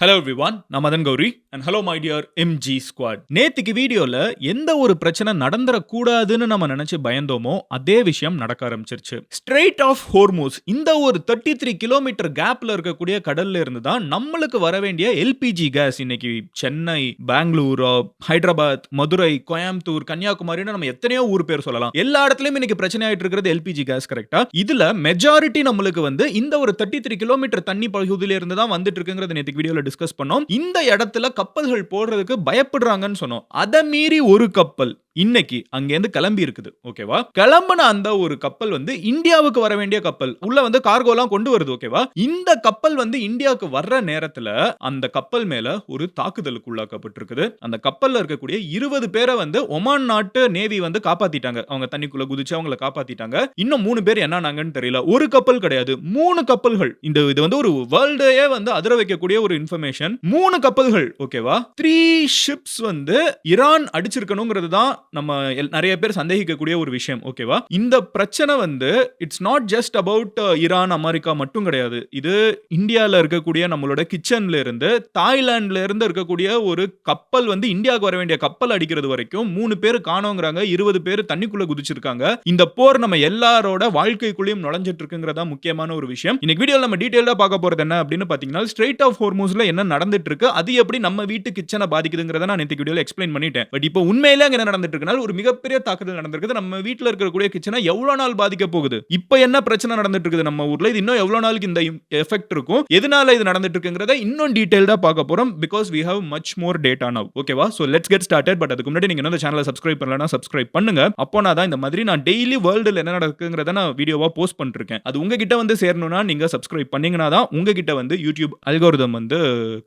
Hello everyone, நான் Madan Gowri and hello my dear MG squad. நேத்திக்கு வீடியோல எந்த ஒரு பிரச்சனை நடந்துடக்கூடாதுன்னு நம்ம நினைச்சு பயந்தோமோ அதே விஷயம் நடக்க ஆரம்பிச்சிருச்சு. ஸ்ட்ரெயிட் ஆஃப் ஹோர்மூஸ் இந்த ஒரு 33 கிலோமீட்டர் கேப்ல இருக்கக்கூடிய கடல்ல இருந்து தான் நம்மளுக்கு வர வேண்டிய எல்பிஜி கேஸ் இன்னைக்கு சென்னை, பெங்களூர், ஹைதராபாத், மதுரை, கோயம்புத்தூர், கன்னியாகுமரின்னு நம்ம எத்தனையோ ஊர் பேர் சொல்லலாம். எல்லா இடத்துலயும் இன்னைக்கு பிரச்சனை ஆயிட்டு இருக்கிறது எல்பிஜி கேஸ். கரெக்டா? இதுல மெஜாரிட்டி நம்மளுக்கு வந்து இந்த ஒரு 33 கிலோமீட்டர் தண்ணி பகுதியில இருந்து தான் வந்துட்டு இருக்குங்கிறது நேத்திக்கு வீடியோல டிஸ்கஸ் பண்ணோம். இந்த இடத்துல கப்பல்கள் போடுறதுக்கு பயப்படுறாங்கன்னு சொன்னோம். அத மீறி ஒரு கப்பல் இன்னைக்கு அங்கேருந்து கிளம்பி இருக்குது. ஓகேவா? கிளம்பின அந்த ஒரு கப்பல் வந்து இந்தியாவுக்கு வர வேண்டிய கப்பல். உள்ள வந்து கார்கோலாம் கொண்டு வருது. ஓகேவா? இந்த கப்பல் வந்து இந்தியாவுக்கு வர்ற நேரத்துல அந்த கப்பல் மேல ஒரு தாக்குதலுக்கு உள்ளாக்கப்பட்டிருக்குது. அந்த கப்பல்ல இருக்கக்கூடிய 20 பேரை வந்து ஒமான் நாட்டு நேவி வந்து காப்பாத்திட்டாங்க. அவங்க தண்ணிக்குள்ள குதிச்சு அவங்கள காப்பாத்திட்டாங்க. இன்னும் 3 பேர் என்னானாங்கன்னு தெரியல. ஒரு கப்பல் கிடையாது, 3 கப்பல்கள். இது வந்து ஒரு வேர்ல்டையே வந்து அதிர வைக்கக்கூடிய ஒரு இன்ஃபர்மேஷன். 3 கப்பல்கள். ஓகேவா? 3 ஷிப்ஸ் வந்து ஈரான் அடிச்சிருக்கணுங்கிறது தான் நம்ம நிறைய பேர் சந்தேகிக்கக்கூடிய ஒரு விஷயம். ஓகேவா? இந்த பிரச்சனை வந்து it's not just about Iran, America மட்டும் கிடையாது. இது இந்தியால இருக்கக்கூடிய நம்மளோட கிச்சன்ல இருந்து, தாய்லாந்துல இருந்து இருக்கக்கூடிய ஒரு கப்பல் வந்து இந்தியாவுக்கு வர வேண்டிய கப்பல் அடிக்கிறது வரைக்கும் 3 பேர் காணோங்கிறாங்க, 20 பேர் தண்ணிக்குள்ள குதிச்சிருக்காங்க. இந்த போர் நம்ம எல்லாரோட வாழ்க்கைக்குள்ளேயும் நுழைஞ்சிட்டு இருக்குங்கிறதா முக்கியமான ஒரு விஷயம். இன்னைக்கு வீடியோல நம்ம டீடைலா பார்க்க போறது என்ன அப்படின்னு பாத்தீங்கன்னா, ஸ்ட்ரெயிட் ஆஃப் ஹோர்மூஸ்ல என்ன நடந்துட்டு இருக்கு, அது எப்படி நம்ம வீட்டு கிச்சனை பாதிக்குதுங்கிறத நான் நேத்து வீடியோல எக்ஸ்பிளைன் பண்ணிட்டேன். பட் இப்போ உண்மையிலே அங்க என்ன நடந்துட்டு இருக்கனால ஒரு மிகப்பெரிய தாக்குதல் நடந்திருக்குது. நம்ம வீட்ல இருக்கக்கூடிய கிச்சனை எவ்வளவு நாள் பாதிக்க போகுது, இப்போ என்ன பிரச்சனை நடந்துட்டு இருக்குது நம்ம ஊர்ல, இது இன்னும் எவ்வளவு நாளுக்கு இந்த எஃபெக்ட் இருக்கும், எதனால இது நடந்துட்டு இருக்குங்கிறத இன்னும் டீடைலா பார்க்க போறோம். Because we have much more data now. ஓகேவா? So let's get started. But அதுக்கு முன்னாடி நீங்க இந்த சேனலை சப்ஸ்கிரைப் பண்ணலனா சப்ஸ்கிரைப் பண்ணுங்க. அப்போனா தான் இந்த மாதிரி நான் டெய்லி வேர்ல்டுல என்ன நடக்குங்கிறத நான் வீடியோவா போஸ்ட் பண்ணிருக்கேன். அது உங்ககிட்ட வந்து சேரணும்னா நீங்க சப்ஸ்கிரைப் பண்ணீங்கன்னா தான் உங்ககிட்ட வந்து யூடியூப் அல்காரிதம் வந்து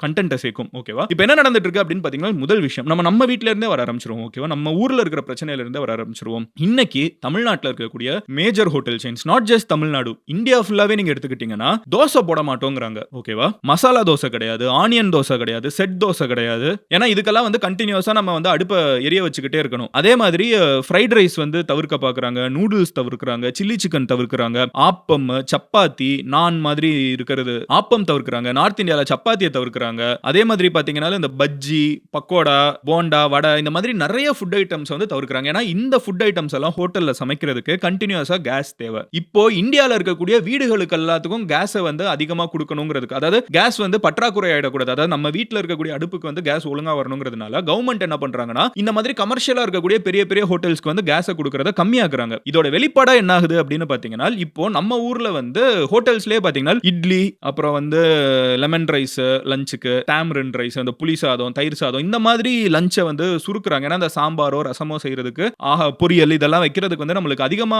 கண்டென்ட்டை சேர்க்கும். ஓகேவா? இப்போ என்ன நடந்துட்டு இருக்கு அப்படின்னு பாத்தீங்கன்னா, முதல் விஷயம் நம்ம வீட்ல இருந்தே வர ஆரம்பிச்சிருவோம். ஓகேவா? நம்ம ஊர்ல இருக்கிற பிரச்சனையில இருந்து வர ஆரம்பிச்சிருவோம். இன்னைக்கு தமிழ்நாட்டில் இருக்கக்கூடிய major hotel chains, not just Tamil Nadu, India ஃபுல்லாவே நீங்க எடுத்துக்கிட்டீங்கன்னா தோசை போட மாட்டோங்கிறாங்க. ஓகேவா? மசாலா தோசை கிடையாது, ஆனியன் தோசை கிடையாது, செட் தோசை கிடையாது. ஏன்னா இதுக்கெல்லாம் வந்து கண்டினியூஸா நம்ம வந்து அடுப்பை எரிய வச்சுக்கிட்டே இருக்கணும். அதே மாதிரி ஃப்ரைட் ரைஸ் வந்து தவிர்க்க பாக்குறாங்க, நூடுல்ஸ் தவிர்க்கிறாங்க, சில்லி சிக்கன் தவிர்க்கிறாங்க, ஆப்பம், சப்பாத்தி, நான் மாதிரி இருக்கிறது ஆப்பம் தவிர்க்கிறாங்க, நார்த் இந்தியால சப்பாத்தியை தவிர்க்கிறாங்க. அதே மாதிரி பாத்தீங்கன்னா இந்த பஜ்ஜி, பக்கோடா, போண்டா, வடை இந்த மாதிரி நிறைய ஃபுட் ஐட்டம்ஸ் வந்து தவிர்க்கிறாங்க. ஏன்னா இந்த ஃபுட் ஐட்டம்ஸ் எல்லாம் ஹோட்டல்ல சமைக்கிறதுக்கு கண்டினியூஸா கேஸ் தேவை. இப்போ இந்தியால இருக்கக்கூடிய வீடுகளுக்கு எல்லாத்துக்கும் கேஸை வந்து அதிகமா கொடுக்கணுங்கிறதுக்கு, அதாவது கேஸ் வந்து பற்றாக்குறை ஆயிடக்கூடாது, அதாவது நம்ம வீட்டில் இருக்கக்கூடிய அடுப்புக்கு வந்து கேஸ் ஒழுங்கா வரணுங்கிறதுனால கவர்மெண்ட் என்ன பண்றாங்கன்னா இந்த மாதிரி கமர்ஷியலா இருக்கக்கூடிய பெரிய பெரிய ஹோட்டல்ஸ்க்கு வந்து கேஸை கொடுக்கறத கம்மியாக்குறாங்க. இதோட வெளிப்பாடா என்ன ஆகுது அப்படின்னு பாத்தீங்கன்னா, இப்போ நம்ம ஊர்ல வந்து ஹோட்டல்ஸ்லயே பாத்தீங்கன்னா இட்லி, அப்புறம் வந்து லெமன் ரைஸ் லஞ்சுக்கு, டேமரின் ரைஸ், அந்த புளி சாதம், தயிர் சாதம் இந்த மாதிரி லஞ்சை வந்து சுருக்குறாங்க. ஏன்னா அந்த சாம்பாரோ ரசமோ செய்யறதுக்கு, பொரியல் இதெல்லாம் வைக்கிறதுக்கு வந்து நம்மளுக்கு அதிகமா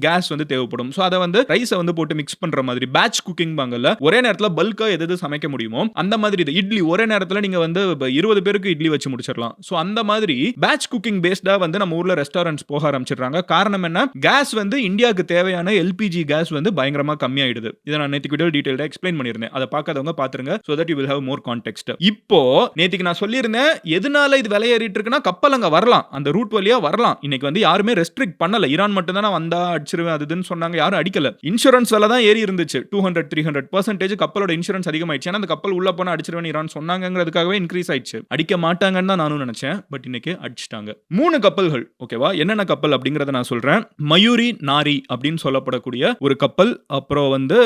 கேஸ் வந்து தேவைப்படும். சோ அதை வந்து ரைஸை வந்து போட்டு மிக்ஸ் பண்ற மாதிரி பேட்ச் குக்கிங் பாங்கல்ல, ஒரே நேரத்துல பல்கா எது சமைக்க முடியுமோ அந்த மாதிரி இட்லி ஒரே நேரத்துல நீங்க வந்து 20 பேருக்கு இட்லி வச்சு முடிச்சிடலாம். சோ அந்த மாதிரி பேட்ச் குக்கிங் பேஸ்டா வந்து நம்ம ஊர்ல ரெஸ்டாரண்ட்ஸ் போக ஆரம்பிச்சிடுறாங்க. காரணம் என்ன? கேஸ் வந்து இந்தியாவுக்கு தேவையான எல்பிஜி கேஸ் வந்து பயங்கரமா கம்மியாயிடுது. இதை நான் நேத்திக்கு வீடியோ டீடைலா எக்ஸ்பிளைன் பண்ணிருந்தேன். அதை பார்க்காதவங்க பாத்துருங்க. so that you will have more context. இப்போ நேத்திக்கு நான் சொல்லியிருந்தேன் எதனால இது விலை ஏறிட்டு இருக்குன்னா, கப்பல் அங்க வரலாம், அந்த ரூட் வழியா வரலாம். இன்னைக்கு வந்து யாருமே ரெஸ்ட்ரிக்ட் பண்ணல. ஈரான் மட்டும் தான் வந்தா அடிச்சிருவேன் அதுன்னு சொன்னாங்க, யாரும் அடிக்கல. இன்சூரன்ஸ் விலை தான் ஏறி இருந்துச்சு. 200-300% கப்பலோட இன்சூரன்ஸ் அதிகமாயிடுச்சு. ஏன்னா அந்த கப்பல் உள்ள போனா அடிச்சிருவேன் ஈரான் சொன்னாங்கிறதுக்காகவே இன்க்ரீஸ் ஆயிடுச்சு. அடிக்க மாட்டாங்கன்னு தான் நானும் நினைச்சேன். பட் இன்னைக்கு அடிச்சிட்டாங்க. 3 கப்பல்கள். ஓகேவா? என்னென்ன கப்பல் அப்படிங்கறத நான் சொல்றேன். மயூரி நாரி அப்படின்னு சொல்லப்படக்கூடிய ஒரு கப்பல், அப்புறம் வந்து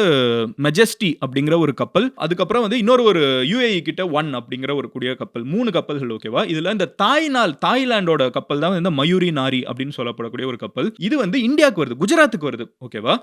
மெஜஸ்டி அப்படிங்கிற ஒரு கப்பல், அதுக்கப்புறம் வந்து இன்னொரு ஒரு UAE கிட்ட 1 அப்படிங்கிற ஒரு கூடிய கப்பல். 3 கப்பல்கள். ஓகேவா? இதுல இந்த தாய்லாண்டோட கப்பல் தான் இந்த மயூரி நாரி அப்படின்னு சொல்லப்படக்கூடிய ஒரு கப்பல். இது வந்து இந்தியாவுக்கு வருது, குஜராத்துக்கு வருது. ஓகேவா?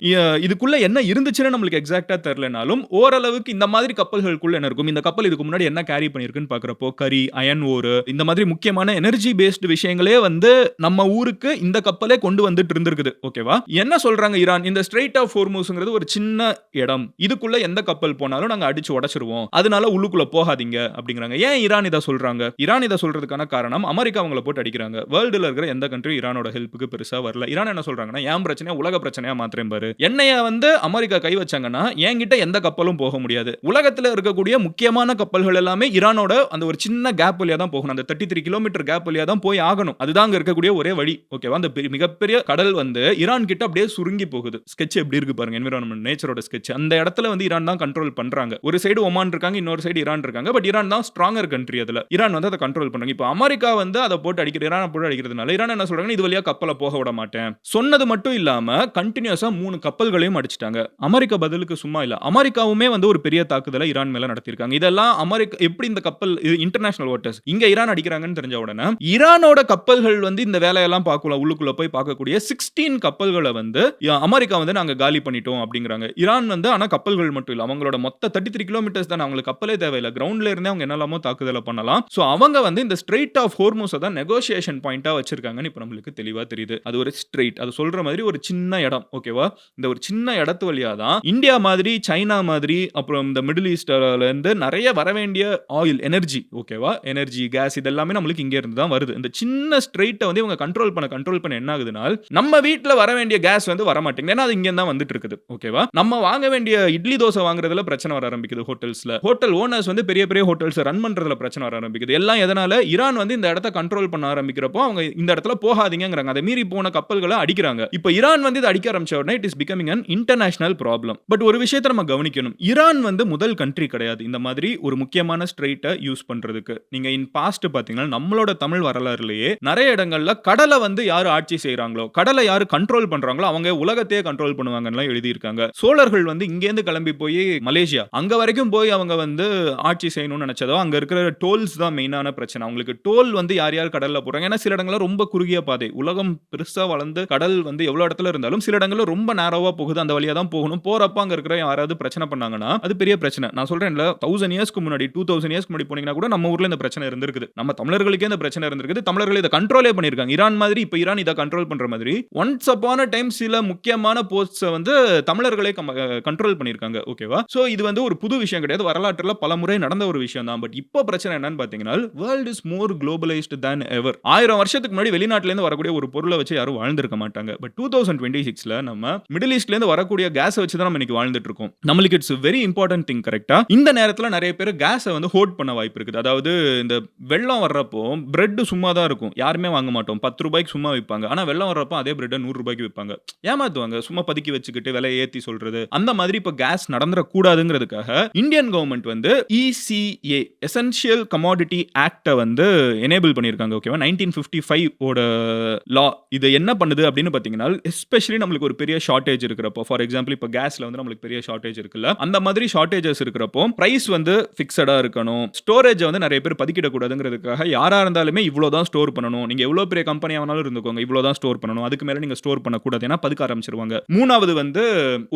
இதுக்குள்ள என்ன இருந்துச்சுன்னு நம்மளுக்கு எக்ஸாக்ட்டா தெரியலனாலும் ஓரளவுக்கு இந்த மாதிரி கப்பல்களுக்குள்ள என்ன இருக்கும், இந்த கப்பல் இதுக்கு முன்னாடி என்ன கேரி பண்ணிருக்குன்னு பாக்குறப்போ கரி, அயன் ஓர், இந்த மாதிரி முக்கியமான எனர்ஜி பேஸ்டு விஷயங்களே வந்து நம்ம ஊருக்கு இந்த கப்பலே கொண்டு வந்துட்டு இருந்திருக்குது. ஓகேவா? என்ன சொல்றாங்க ஈரான், இந்த ஸ்ட்ரெயிட் ஆஃப் ஹோர்மூஸ்ங்கிறது ஒரு சின்ன இடம், இதுக்குள்ள எந்த கப்பல் போனாலும் நாங்க அடிச்சு உடைச்சிருவோம், அதனால உள்ளுக்குள்ள போகாதீங்க அப்படிங்கிறாங்க. ஏன் ஈரான் இதை சொல்றாங்க? ஈரான் இதை சொல்றதுக்கான காரணம், அமெரிக்கா அவங்கள போட்டு அடிக்கிறாங்க. வேர்ல்டுல இருக்கிற எந்த கண்ட்ரி ஈரானோட ஹெல்ப்புக்கு பெருசா வரல. ஈரான் என்ன சொல்றாங்கன்னா, ஏன் பிரச்சனையா உலக பிரச்சனையா மாத்திரம் பாரு, என்னைய வந்து அமெரிக்கா கை வச்சாங்கன்னா என்கிட்ட எந்த கப்பலும் போக முடியாது. உலகத்துல இருக்கக்கூடிய முக்கியமான கப்பல்கள் எல்லாமே ஈரானோட அந்த ஒரு சின்ன கேப் வழியா தான் போகணும். அந்த 33 கிலோமீட்டர் கேப் வழியா தான் போய் ஆகணும். அதுதான் அங்க இருக்கக்கூடிய ஒரே வழி. ஓகேவா? அந்த மிகப்பெரிய கடல் வந்து ஈரான் கிட்ட அப்படியே சுருங்கி போகுது. ஸ்கெட்ச் எப்படி இருக்கு பாருங்க, என்விரான்மென்ட் நேச்சரோட ஸ்கெட்ச். அந்த இடத்துல வந்து ஈரான் தான் கண்ட்ரோல் பண்றாங்க. ஒரு சைடு ஒமான் இருக்காங்க, இன்னொரு சைடு ஈரான் இருக்காங்க. பட் ஈரான் தான் ஸ்ட்ராங்கர் கண்ட்ரி அதுல. ஈரான் வந்து அத கண்ட்ரோல் பண்றாங்க. இப்போ அமெரிக்கா வந்து அத போட்டு ஈரான போட்டு அடிக்கிறதுனால ஈரான் என்ன சொல்றாங்கன்னா, இது வழியா கப்பல போக விட மாட்டேன். சொன்னது மட்டும் இல்லாம கன்டினியூஸா 3 கப்பல்களையும் அடிச்சிட்டாங்க. அமெரிக்கா பதிலுக்கு சும்மா இல்ல. அமெரிக்காவுமே வந்து ஒரு பெரிய தாக்குதல ஈரான் மேல நடத்தியிருக்காங்க. இதெல்லாம் அமெரிக்கா எப்படி இந்த கப்பல் இன்டர்நேஷனல் வாட்டர்ஸ் இங்க ஈரான் அடிக்கிறாங்கன்னு தெரிஞ்ச உடனே ஈரானோட கப்பல்கள் வந்து இந்த வேலையெல்லாம் பார்க்கல. உள்ளுக்குள்ள போய் பார்க்கக்கூடிய 16 கப்பல்களை வந்து அமெரிக்கா வந்து நாங்க காலி பண்ணிட்டோம் அப்படிங்கிறாங்க. ஈரான் வந்து ஆனா கப்பல்கள் மட்டும் இல்ல. அவங்களோட மொத்த 33 கிலோமீட்டர்ஸ் தான். அவங்களுக்கு கப்பலே தேவையில்ல. கிரவுண்ட்ல இருந்தே அவங்க என்னெல்லாமோ தாக்குதல பண்ணலாம். சோ அவங்க வந்து இந்த ஸ்ட்ரெய்ட் ஆஃப் ஹோர்முஸ் தான் நெகோசியேஷன் பாயிண்டா வச்சிருக்காங்கன்னு இப்ப நம்மளுக்கு தெளிவா தெரியுது. அது ஒரு ஸ்ட்ரெய்ட். அது சொல்ற மாதிரி ஒரு சின்ன இடம். ஓகேவா? இந்த ஒரு சின்ன இடத்து வழியா தான் இந்தியா மாதிரி, சைனா மாதிரி, அப்புறம் இந்த மிடில் ஈஸ்ட்ல இருந்து நிறைய வர வேண்டிய ஆயில், எனர்ஜி, ஓகேவா? எனர்ஜி, கேஸ் இதெல்லாமே நம்மளுக்கு இங்க இருந்து தான் வருது. இந்த சின்ன ஸ்ட்ரெய்ட்ட வந்து இவங்க கண்ட்ரோல் பண்ண என்ன ஆகுதுன்னா, நம்ம வீட்ல வர வேண்டிய கேஸ் வந்து வர மாட்டேங்குது. ஏன்னா அது இங்க தான் வந்துட்டு இருக்குது. ஓகேவா? நம்ம வாங்க வேண்டிய இட்லி தோசை வாங்குறதுல பிரச்சனை வர ஆரம்பிக்குது ஹோட்டல்ஸ்ல. ஹோட்டல் ஓனர்ஸ் வந்து பெரிய பெரிய ஹோட்டல்ஸ் ரன் பண்றதுல பிரச்சனை வர ஆரம்பிக்குது. எல்லாம் எதனால? ஈரான் வந்து இந்த இடத்த கண்ட்ரோல் பண்ண ஆரம்பிக்கிறப்போ அவங்க இந்த இடத்துல போகாதீங்கங்கறாங்க. அதை மீறி போன கப்பல்களை அடிக்கிறாங்க. இப்போ ஈரான் வந்து இதை அடிக்க ஆரம்பிச்ச உடனே it is becoming an international problem. But ஒரு விஷயத்தை நம்ம கவனிக்கணும். ஈரான் வந்து முதல் கண்ட்ரி கிடையாது இந்த மாதிரி ஒரு முக்கியமான ஸ்ட்ரெய்ட்டை யூஸ் பண்றதுக்கு. நீங்க இன் பாஸ்ட் பாத்தீங்கன்னா நம்மளோட தமிழ் வரலாறுலயே நிறைய இடங்கள்ல கடலை வந்து யாரு ஆட்சி செய்றாங்களோ, கடலை யாரு கண்ட்ரோல் பண்றாங்களோ அவங்க உலகத்தையே கண்ட்ரோல் பண்ணுவாங்கன்னு எழுதி இருக்காங்க. சோழர்கள் வந்து இங்கேருந்து கிளம்பி போய் மலேசியா அங்க வரைக்கும் போய் அவங்க வந்து ஆட்சி செய்யணும்னு நினைச்சதோ, அங்க இருக்கிற டோல்ஸ் தான் மெயினான பிரச்சனை. அவங்களுக்கு டோல் வந்து யார் யார் கடல்ல போறாங்க. ஏன்னா சில இடங்கள்ல ரொம்ப குறுகிய பாதை. உலகம் பெருசா வளர்ந்து கடல் வந்து எவ்வளவு இடத்துல இருந்தாலும் சில இடங்கள்ல ரொம்ப நேரோவா போகுது. அந்த வழியா தான் போகணும். போறப்ப அங்க இருக்கிற யாராவது பிரச்சனை பண்ணாங்கன்னா அது பெரிய பிரச்சனை. நான் சொல்றேன்ல 1000 இயர்ஸ்க்கு முன்னாடி 2000 இயர்ஸ்க்கு முன்னாடி போனீங்கன்னா கூட நம்ம ஊர்ல இந்த பிரச்சனை இருந்திருக்குது. நம்ம தமிழர்களுக்கே இந்த பிரச்சனை இருந்திருக்குது. தமிழர்கள் இதை கண்ட்ரோலே பண்ணிருக்காங்க. ஈரான் மாதிரி இப்ப ஈரான் இதை கண்ட்ரோல் பண்ற மாதிரி ஒன்ஸ் அப்பான் a டைம் சில முக்கியமான போஸ்ட்ஸை வந்து தமிழர்களே கண்ட்ரோல் பண்ணிருக்காங்க. ஓகேவா? சோ இது வந்து ஒரு புது விஷயம் கிடையாது. வரலாற்றுல பல முறை நடந்த ஒரு விஷயம் தான். பட் இப்போ பிரச்சனை என்னன்னு பாத்தீங்கன்னா world is more globalised than ever. 1000 வருஷத்துக்கு முன்னாடி வெளிநாட்டுல இருந்து வரக்கூடிய ஒரு பொருளை வச்சு யாரும் வாழ்ந்திருக்க மாட்டாங்க. பட் 2026ல நம்ம மிடில் ஈஸ்ட்ல இருந்து வரக்கூடிய கேஸை வச்சு தான் நம்ம இன்னைக்கு வாழ்ந்துட்டு இருக்கோம். நம்மளுக்கு இட்ஸ் வெரி இம்பார்ட்டன்ட் திங். கரெக்ட்டா? இந்த நேரத்துல நிறைய பேர் கேஸை வந்து ஹோல்ட் பண்ண வாய்ப்பு இருக்குது. அதாவது இந்த வெள்ளம் வர்றப்போ பிரெட் சும்மா தான் இருக்கும். யாருமே வாங்க மாட்டோம். 10 ரூபாய்க்கு சும்மா விற்பாங்க. ஆனா வெள்ளம் வர்றப்போ அதே பிரெட் 100 ரூபாய்க்கு விற்பாங்க. ஏமாத்துவாங்க. சும்மா பதுக்கி வச்சுக்கிட்டு விலையை ஏத்தி சொல்றது. அந்த மாதிரி இப்ப கேஸ் நடந்துற கூடாதுங்கிறதுக்காக இந்தியன் கவர்மெண்ட் வந்து ECA எசென்ஷியல் கமாடிட்டி ஆக்ட வந்து எனேபிள் பண்ணிருக்காங்க. ஓகேவா? 1955 ஓட லா இது என்ன பண்ணுது அப்படின்னு பாத்தீங்கன்னா, எஸ்பெஷலி நம்மளுக்கு ஒரு பெரிய ஷார்டேஜ் இருக்கிறப்போ, ஃபார் எக்ஸாம்பிள் இப்ப கேஸ்ல வந்து நம்மளுக்கு பெரிய ஷார்டேஜ் இருக்குல்ல, அந்த மாதிரி ஷார்டேஜஸ் இருக்கிறப்போ பிரைஸ் வந்து ஃபிக்ஸடா இருக்கணும். ஸ்டோரேஜ் வந்து நிறைய பேர் பதுக்கிட கூடாதுங்கிறதுக்காக யாரா இருந்தாலுமே இவ்வளவுதான் ஸ்டோர் பண்ணணும். நீங்க எவ்வளவு பெரிய கம்பெனியா வேணாலும் இருந்துக்கோங்க, இவ்வளவுதான் ஸ்டோர் பண்ணணும். அதுக்கு மேல நீங்க ஸ்டோர் பண்ணக்கூடாது. ஏன்னா பதுக்க ஆரம்பிச்சிருவாங்க. மூணாவது வந்து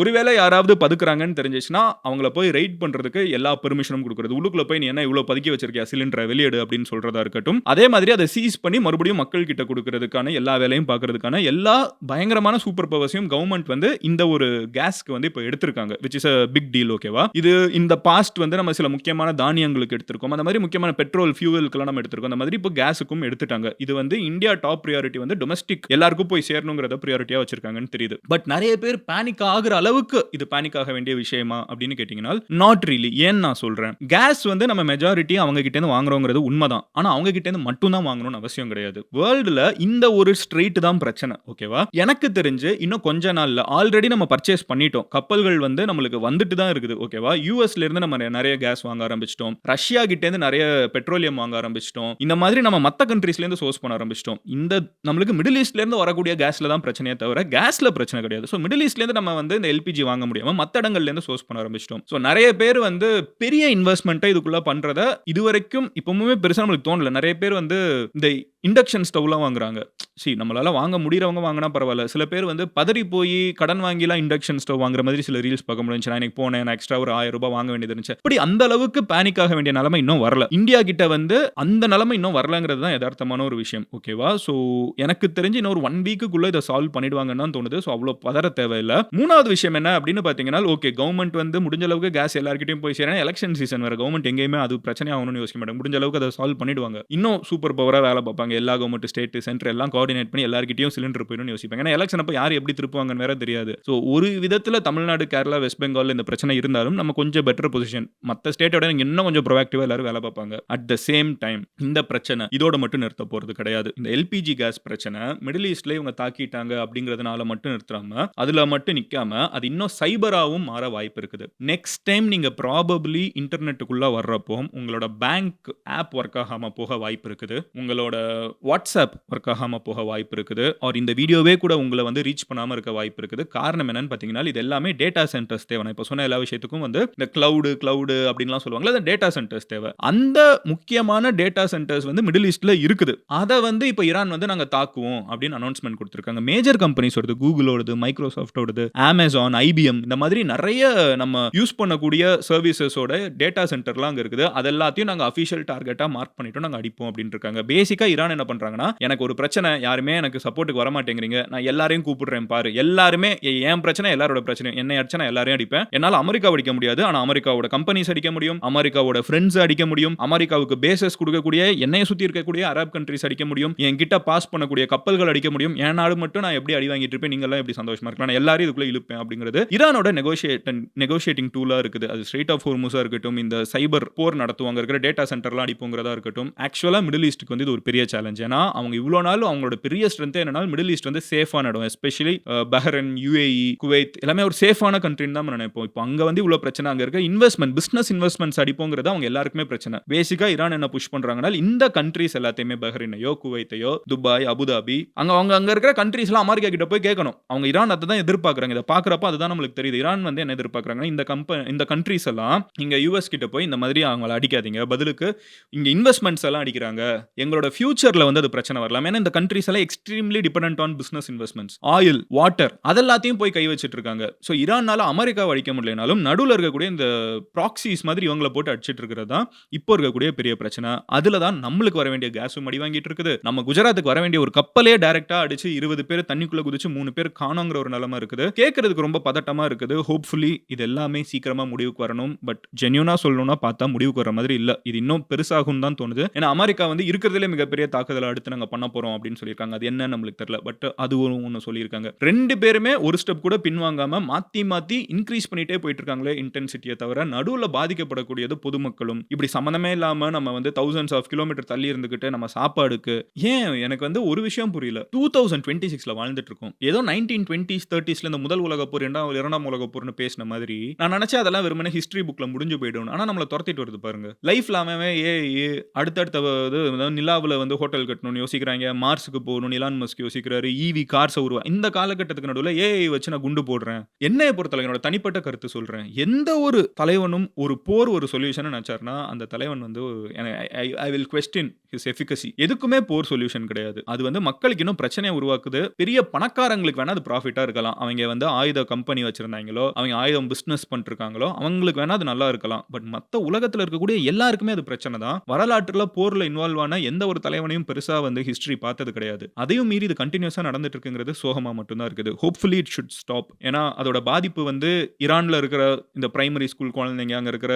ஒருவேளை யாராவது பதுக்குறாங்கன்னு தெரிஞ்சிச்சுன்னா அவங்கள போய் ரைட் பண்றதுக்கு எல்லா பெர்மிஷனும் கொடுக்கிறது. உள்ளுக்குள்ள போய் நீ என்ன இவ்வளவு பதுக்கி வச்சிருக்கியா, சிலிண்டரை வெளியேடு அப்படின்னு சொல்றதா இருக்கட்டும். அதே மாதிரி அதை சீஸ் பண்ணி மறுபடியும் மக்கள் கிட்ட கொடுக்கிறதுக்கான எல்லா வேலையும் பார்க்கறதுக்கான எல்லா பயங்கரமான சூப்பர் பவர்ஸையும் கவர்மெண்ட் வந்து இந்த ஒரு கேஸ்க்கு வந்து இப்போ எடுத்திருக்காங்க. which is a big deal. ஓகேவா? இது இந்த பாஸ்ட் வந்து நம்ம சில முக்கியமான தானியங்களுக்கு எடுத்திருக்கோம். அந்த மாதிரி முக்கியமான பெட்ரோல் ஃபியூவலுக்குலாம் நம்ம எடுத்திருக்கோம். அந்த மாதிரி இப்போ கேஸுக்கும் எடுத்துட்டாங்க. இது வந்து இந்தியா டாப் பிரியாரிட்டி வந்து டொமஸ்டிக் எல்லாருக்கும் போய் சேரணுங்கிறத பிரியாரிட்டியா வச்சிருக்காங்கன்னு தெரியுது. பட் நிறைய பேர் பேனிக் ஆகுற அளவுக்கு இது பேனிக் ஆக வேண்டிய விஷயமா அப்படின்னு கேட்டீங்கன்னா நாட் ரியலி. ஏன் நான் சொல்றேன், கேஸ் வந்து நம்ம மெஜாரிட்டி அவங்க கிட்ட இருந்து வாங்குறோங்கிறது உண்மைதான். ஆனா அவங்க கிட்ட இருந்து மட்டும் தான் வாங்கணும்னு அவசியம் கிடையாது. வேர்ல்டுல இந்த ஒரு ஸ்ட்ரெய்ட் தான் பிரச்சனை. ஓகேவா? எனக்கு தெரிஞ்சு இன்னும் கொஞ்ச நாள்ல ஆல்ரெடி நம்ம பர்ச்சேஸ் பண்ணிட்டோம். கப்பல்கள் வந்து நம்மளுக்கு வந்துட்டு தான் இருக்குது. ஓகேவா? யூஎஸ்ல இருந்து நம்ம நிறைய கேஸ் வாங்க ஆரம்பிச்சிட்டோம். ரஷ்யா கிட்ட இருந்து நிறைய பெட்ரோலியம் வாங்க ஆரம்பிச்சிட்டோம். இந்த மாதிரி நம்ம மத்த கண்ட்ரீஸ்ல இருந்து சோர்ஸ் பண்ண ஆரம்பிச்சிட்டோம். இந்த நம்மளுக்கு மிடில் ஈஸ்ட்ல இருந்து வரக்கூடிய கேஸ்ல தான் பிரச்சனையே தவிர கேஸ்ல பிரச்சனை கிடையாது. சோ மிடில் ஈஸ்ட்ல இருந்து நம்ம வந்து இந்த எல்பிஜி வாங்க முடியாம மத்த இடங்கள்ல இருந்து சோர்ஸ் பண்ண ஆரம்பிச்சிட்டோம். சோ நிறைய பேர் வந்து பெரிய இன்வெஸ்ட்மெண்ட்டை இதுக்குள்ள பண்றத இதுவரைக்கும் இப்பவுமே பெருசா நம்மளுக்கு தோணல. நிறைய பேர் வந்து இந்த இண்டக்ஷன் ஸ்டவ்லாம் வாங்குறாங்க. நம்மளால வாங்க முடியறவங்க வாங்கினா பரவாயில்ல. சில பேர் வந்து பதறி போய் கடன் வாங்கிலாம் இண்டக்ஷன் ஸ்டவ் வாங்குற மாதிரி சில ரீல்ஸ் பார்க்க முடிஞ்சு. நான் இன்னைக்கு போனேன், நான் எக்ஸ்ட்ரா ஒரு 1000 ரூபாய் வாங்க வேண்டியது இருந்துச்சு. இப்படி அந்த அளவுக்கு பேனிக் ஆக வேண்டிய நிலைமை இன்னும் வரல. இந்தியா கிட்ட வந்து அந்த நிலைமை இன்னும் வரலங்கிறது தான் யதார்த்தமான ஒரு விஷயம். ஓகேவா? சோ எனக்கு தெரிஞ்சு இன்னும் ஒரு 1 வீக்குக்குள்ள இதை சால்வ் பண்ணிடுவாங்கன்னு தான் தோணுது. சோ அவ்வளவு பதற தேவையில்லை. மூணாவது விஷயம் என்ன அப்படின்னு பாத்தீங்கன்னா, ஓகே கவர்மெண்ட் வந்து முடிஞ்ச அளவுக்கு கேஸ் எல்லார்கிட்டயும் போய் சேரணும். எலெக்ஷன் சீசன் வேற. கவர்மெண்ட் எங்கேயுமே அது பிரச்சனை ஆகணும்னு யோசிக்க மாட்டாங்க. முடிஞ்ச அளவுக்கு அதை சால்வ் பண்ணிடுவாங்க. இன்னும் சூப்பர் பவரா வேலை பார்ப்பாங்க. எல்லா கவர்மெண்ட், ஸ்டேட், சென்டர் எல்லாம் கோஆர்டினேட் பண்ணி எல்லார்கிட்டயும் சிலிண்டர் போயிடும்னு யோசிப்பாங்க. ஏன்னா எலெக்ஷன் அப்ப யார் எப்படி திருப்புவாங்கன்னு வேற தெரியாது. சோ ஒரு விதத்துல தமிழ்நாடு, கேரளா, வெஸ்ட் பெங்கால் இந்த பிரச்சனை இருந்தாலும் நம்ம கொஞ்சம் பெட்டர் பொசிஷன். மத்த ஸ்டேட்டோட இன்னும் கொஞ்சம் ப்ரோஆக்டிவா எல்லாரும் வேலை பார்ப்பாங்க. அட் த சேம் டைம் இந்த பிரச்சனை இதோட மட்டும் நிறுத்த போறது கிடையாது. இந்த எல்பிஜி கேஸ் பிரச்சனை மிடில் ஈஸ்ட்ல இவங்க தாக்கிட்டாங்க அப்படிங்கிறதுனால மட்டும் நிறுத்தாம அதுல மட்டும் நிக்காம அது இன்னும் சைபராவும் மாற வாய்ப்பு இருக்குது. நெக்ஸ்ட் டைம் நீங்க ப்ராபபிலி இன்டர்நெட்டுக்குள்ள வர்றப்போ உங்களோட பேங்க் ஆப் ஒர்க் ஆகாம போக வாய்ப்பு இருக்குது. உங்களோட வாட்ஸ்அப் ஒர்க் ஆகாம போக வாய்ப்பு இருக்குது. ஆர் இந்த வீடியோவே கூட உங்கள வந்து ரீச் பண்ணாம இருக்க வாய்ப்பு இருக்குது. காரணம் என்னன்னு பார்த்தீங்கன்னா, இது எல்லாமே டேட்டா சென்டர்ஸ் தேவை. நான் இப்ப சொன்ன எல்லா விஷயத்துக்கும் வந்து இந்த கிளவுடு அப்படின்லாம் சொல்லுவாங்கல்ல, அந்த டேட்டா சென்டர்ஸ் தேவை. அந்த முக்கியமான டேட்டா சென்டர்ஸ் வந்து மிடில் ஈஸ்ட்ல இருக்குது. அத வந்து இப்ப ஈரான் வந்து நாங்க தாக்குவோம் அப்படின்னு அனௌன்ஸ்மென்ட் குடுத்திருக்காங்க. மேஜர் கம்பெனிஸோடது, கூகுளோடது, மைக்ரோசாஃப்ட்டோடது, Amazon, IBM இந்த மாதிரி நெறைய நம்ம யூஸ் பண்ணக்கூடிய சர்வீசஸோட டேட்டா சென்டர்லாம் அங்க இருக்குது. அது எல்லாத்தையும் நாங்க அபிஷியல் டார்கெட்டா மார்க் பண்ணிட்டோம். நாங்க அடிப்போம் அப்படின்னு இருக்காங்க. பேசிக்கா ஈரான் என்ன பண்றாங்கன்னா, எனக்கு ஒரு பிரச்சனை, யாருமே எனக்கு சப்போர்ட்க்கு வர மாட்டேங்கிறீங்க. நான் எல்லாரையும் கூப்பிடுறேன் பாரு. எல்லாருமே என் பிரச்சனை எல்லாரோட பிரச்சனையும். என்னை அடிச்சா நான் எல்லாரையும் அடிப்பேன். என்னால அமெரிக்காவ அடிக்க முடியாது. ஆனா அமெரிக்காவோட கம்பெனிஸ் அடிக்க முடியும். அமெரிக்காவோட ஃபிரெண்ட்ஸ் அடிக்க முடியும். அமெரிக்காவுக்கு பேசஸ் குடுக்கக்கூடிய என்னைய சுத்தி இருக்கக்கூடிய அரப் கண்ட்ரீஸ் அடிக்க முடியும். என்கிட்ட பாஸ் பண்ணக்கூடிய கப்பல்கள் அடிக்க முடியும். என் நாடு மட்டும் நான் எப்படி அடி வாங்கிட்டு இருப்பேன், நீங்க எல்லாம் எப்படி சந்தோஷமா இருக்கலாம். நான் எல்லாரையும் இதுக்குள்ள இழுப்பேன் அப்படிங்கிறது ஈரானோட நெகோஷியேட்டிங் டூலா இருக்குது. அது ஸ்ட்ரெய்ட் ஆஃப் ஹோர்முஸா இருக்கட்டும், இந்த சைபர் போர் நடத்துவாங்க இருக்கிற டேட்டா சென்டர்லாம் அடிப்போங்கிறதா இருக்கட்டும். ஆக்சுவலா மிடில் ஈஸ்ட்டுக்கு வந்து இது ஒரு பெரிய சேலஞ்ச். ஏன்னா அவங்க இவ்வளவு நாள் அவங்களோட பெரிய ஸ்ட்ரென்த் என்னன்னா மிடில் ஈஸ்ட் வந்து சேஃபான இடம். எஸ்பெஷலி பஹ்ரைன், UAE, குவைத் எல்லாமே ஒரு சேஃபான கண்ட்ரின்னு தான் நினைப்போம். இப்போ அங்க வந்து இவ்வளவு பிரச்சனை, அங்க இருக்க பிசினஸ் இன்வெஸ்ட்மெண்ட்ஸ் அடிப்போங்கிறது அவங்க எல்லாருக்குமே பிரச்சனை. பேசிக்கா ஈரான் என்ன புஷ் பண்றாங்கன்னா, இந்த கண்ட்ரீஸ் எல்லாத்தையுமே பஹ்ரைனையோ, குவைத்தையோ, துபாய், அபுதாபி அங்க இருக்கிற கண்ட்ரீஸ் எல்லாம் அமெரிக்கா கிட்ட போய் கேட்கணும். அவங்க ஈரான் அதை தான் எதிர்பார்க்கறாங்க. இதை பாக்குறப்ப அதுதான் நம்மளுக்கு தெரியுது. ஈரான் வந்து என்ன எதிர்பார்க்கறாங்கன்னா, இந்த கண்ட்ரீஸ் எல்லாம் இங்க US கிட்ட போய் இந்த மாதிரி அவங்கள அடிக்காதீங்க, பதிலுக்கு இங்க இன்வெஸ்ட்மெண்ட்ஸ் எல்லாம் அடிக்கிறாங்க, எங்களோட ஃபியூச்சர்ல வந்து அது பிரச்சனை வரலாம். ஏன்னா இந்த கண்ட்ரீஸ் எல்லாம் extremely dependent on business investments, oil, water அதெல்லாத்தையும் போய் கை வச்சிட்டு இருக்காங்க. ஸோ ஈரான்னால அமெரிக்காவை அடிக்க முடியலனாலும் நடுவில் இருக்கக்கூடிய இந்த ப்ராக்சிஸ் மாதிரி இவங்களை போட்டு அடிச்சிட்டு இருக்கிறது தான் இப்போ இருக்கக்கூடிய பெரிய பிரச்சனை. அதுல தான் நம்மளுக்கு வர வேண்டிய கேஸும் அடி வாங்கிட்டு இருக்குது. நம்ம குஜராத்துக்கு வர வேண்டிய ஒரு கப்பலே டைரக்டா அடிச்சு 20 பேர் தண்ணிக்குள்ள குதிச்சு 3 பேர் காணோங்கிற ஒரு நிலைமை இருக்குது. கேட்கறதுக்கு ரொம்ப பதட்டமா இருக்குது. ஹோப்ஃபுல்லி இது எல்லாமே சீக்கிரமா முடிவுக்கு வரணும். பட் ஜென்யூனா சொல்லணும்னா பார்த்தா முடிவுக்கு வர மாதிரி இல்ல. இது இன்னும் பெருசாகும் தான் தோணுது. ஏன்னா அமெரிக்கா வந்து இருக்கிறதுலே மிகப்பெரிய தாக்குதலை அடுத்து நாங்க பண்ண போறோம் அப்படின்னு சொல்லியிருக்காங்க. அது என்ன நம்மளுக்கு தெரியல. பட் அது ஒன்னு சொல்லியிருக்காங்க. 2 பேருமே ஒரு ஸ்டெப் கூட பின்வாங்காம மாத்தி இன்க்ரீஸ் பண்ணிட்டே போயிட்டு இருக்காங்களே இன்டென்சிட்டியை தவிர, நடுவுல பாதிக்கப்படக்கூடியது பொதுமக்களும். இப்படி சம்பந்தமே இல்லாம நம்ம வந்து thousands of kilometers தள்ளி இருந்துகிட்டு நம்ம சாப்பாடுக்கு ஏன் எனக்கு வந்து ஒரு விஷயம் புரியல. 2026ல வாழ்ந்துட்டு இருக்கோம். ஏதோ 1920s 30sல இந்த முதல் உலகப் போர், இரண்டாம் உலகப் போர்னு பேசின மாதிரி நான் நினைச்சேன் அதெல்லாம் வெறுமனே ஹிஸ்டரி புக்ல முடிஞ்சு போயிடும். ஆனா நம்மள துரத்திட்டு வருது பாருங்க. லைஃப்ல அவன் அடுத்தடுத்த நிலாவுல வந்து ஹோட்டல் கட்டணும்னு யோசிக்கிறாங்க. மார்ஸுக்கு போகணும் எலான் மஸ்க் யோசிக்கிறாரு. EV கார்ஸ் இந்த காலகட்டத்துக்கு நடுவுல AI வச்சு நான் குண்டு போடுறேன். என்னைய பொறுத்தவரை என்னோட தனிப்பட்ட கருத்து சொல்றேன். எந்த ஒரு தலைவனும் ஒரு போர் ஒரு சொல்யூஷன் நினைச்சாருன்னா அந்த தலைவன் வந்து I will question his efficacy. எதுக்குமே போர் சொல்யூஷன் கிடையாது. அது வந்து மக்களுக்கு இன்னும் பிரச்சனையை உருவாக்குது. பெரிய பணக்காரங்களுக்கு வேணா அது ப்ராஃபிட்டா இருக்கலாம். அவங்க வந்து ஆயுத கம்பெனி வச்சிருந்தாங்களோ, அவங்க ஆயுதம் பிசினஸ் பண்ணிட்டு இருக்காங்களோ, அவங்களுக்கு வேணா அது நல்லா இருக்கலாம். பட் மத்த உலகத்துல இருக்கக்கூடிய எல்லாருக்குமே அது பிரச்சனை தான். வரலாற்றுல போர்ல இன்வால்வ் ஆன எந்த ஒரு தலைவனையும் பெருசா வந்து ஹிஸ்டரி பார்த்தது கிடையாது. அதையும் மீறி இது கண்டினியூஸா நடந்துட்டு இருக்குங்கிறது சோகமா மட்டும் தான் இருக்குது. Hopefully it should stop. ஏன்னா அதோட பாதிப்பு வந்து ஈரான்ல இருக்கிற இந்த பிரைமரி ஸ்கூல் குழந்தைங்க, அங்க இருக்கிற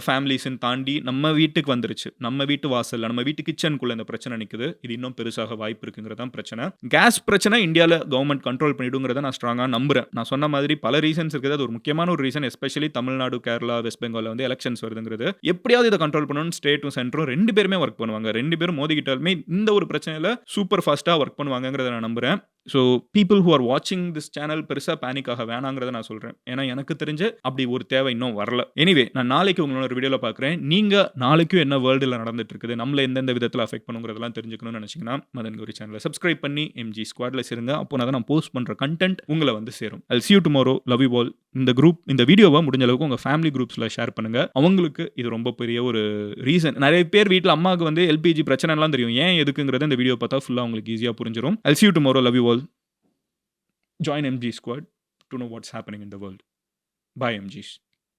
ஃபேமிலிஸ்ன்னு தாண்டி நம்ம வீட்டுக்கு வந்துருச்சு. நம்ம வீட்டு வாசல்ல, நம்ம வீட்டு கிச்சனுக்குள்ள இந்த பிரச்சனை நிக்குது. இது இன்னும் பெருசாக வாய்ப்பு இருக்குங்கிறது தான் பிரச்சனை. கேஸ் பிரச்சனை இந்தியால கவர்மெண்ட் கண்ட்ரோல் பண்ணிடுங்கிறத நான் ஸ்ட்ராங்கா நம்புறேன். நான் சொன்ன மாதிரி பல ரீசன்ஸ் இருக்குது. அது ஒரு முக்கியமான ஒரு reason. Especially Tamil Nadu, Kerala, west பெங்கால்ல வந்து எலெக்ஷன்ஸ் வருதுங்கிறது. எப்படியாவது இதை கண்ட்ரோல் பண்ணணும். ஸ்டேட்டும் சென்டரும் 2 பேருமே ஒர்க் பண்ணுவாங்க. 2 பேரும் மோதிக்கிட்டாலுமே இந்த ஒரு பிரச்சனையில சூப்பர் ஃபாஸ்டா ஒர்க் பண்ணுவாங்கங்கிறத நான் நம்புறேன். ஸோ பீப்புள் ஹூ ஆர் வாட்சிங் திஸ் சேனல் பெருசா பேனிக் ஆக வேணாங்கிறத நான் சொல்றேன். ஏன்னா எனக்கு தெரிஞ்சு அப்படி ஒரு தேவை இன்னும் வரல. எனிவே நான் நாளைக்கு உங்களோட ஒரு வீடியோல பார்க்குறேன். நீங்க நாளைக்கும் என்ன வேர்ல்டுல நடந்துட்டு இருக்குது, நம்மள எந்தெந்த விதத்தில் அஃபெக்ட் பண்ணுங்கிறதெல்லாம் தெரிஞ்சுக்கணும்னு நினைச்சீங்கன்னா மதன் கௌரி சேனலை சப்ஸ்கிரைப் பண்ணி MG ஸ்குவாட்ல சேருங்க. அப்போ நான் போஸ்ட் பண்ற கண்டென்ட் உங்களை வந்து சேரும். I'll see you tomorrow. Love you all. இந்த வீடியோவை முடிஞ்ச அளவுக்கு உங்க ஃபேமிலி குரூப்ஸ்ல ஷேர் பண்ணுங்க. அவங்களுக்கு இது ரொம்ப பெரிய ஒரு ரீசன். நிறைய பேர் வீட்டில் அம்மாவுக்கு வந்து LPG பிரச்சனை எல்லாம் தெரியும். ஏன் எதுக்குங்கிறத இந்த வீடியோ பார்த்தா ஃபுல்லா உங்களுக்கு ஈஸியா புரிஞ்சிடும். I'll see you tomorrow. Love you all. Join MG Squad to know what's happening in the world. Bye MGs.